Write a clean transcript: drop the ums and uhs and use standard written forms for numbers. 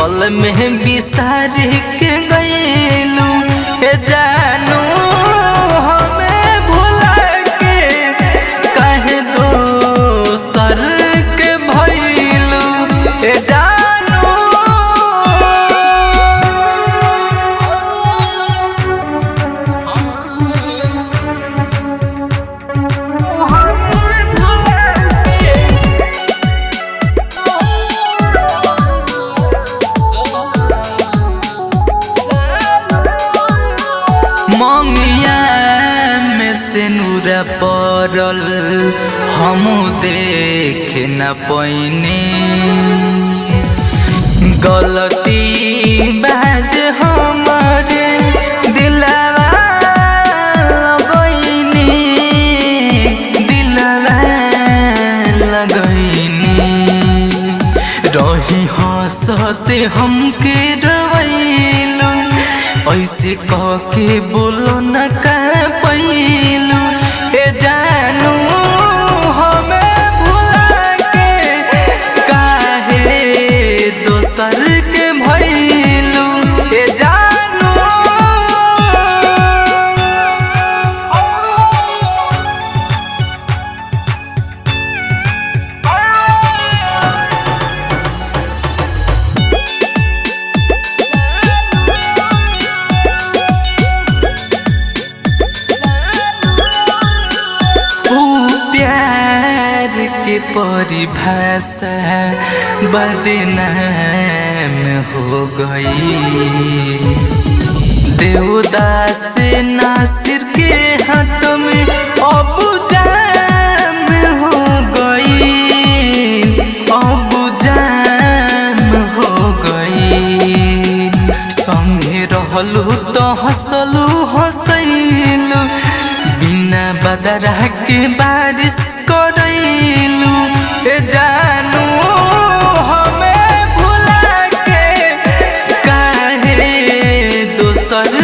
पल में बिसार के गईलू हे जानू हमें भुला के कहे दो सर के भइलू हे जानू। मंगिया में से नूरा पड़ल हम देख न पैनी गलती बाज हमारे दिलवा लगैनी रही हंसते हमके रवैलू ऐसे कह के बोलो न कह पैलू हे जानू हमें भुला के काहे दोसर के भइलू हे जानू। प्यार के परिभाषा बदनाम हो गई देवदास नासिर के हाथ में अब जाम हो गई अब जाम हो गई संगे रहलू तो हंसलू हंसैलू बिना बदरा के बारिश करैलू हे जानू हमें भुला के काहे दोसर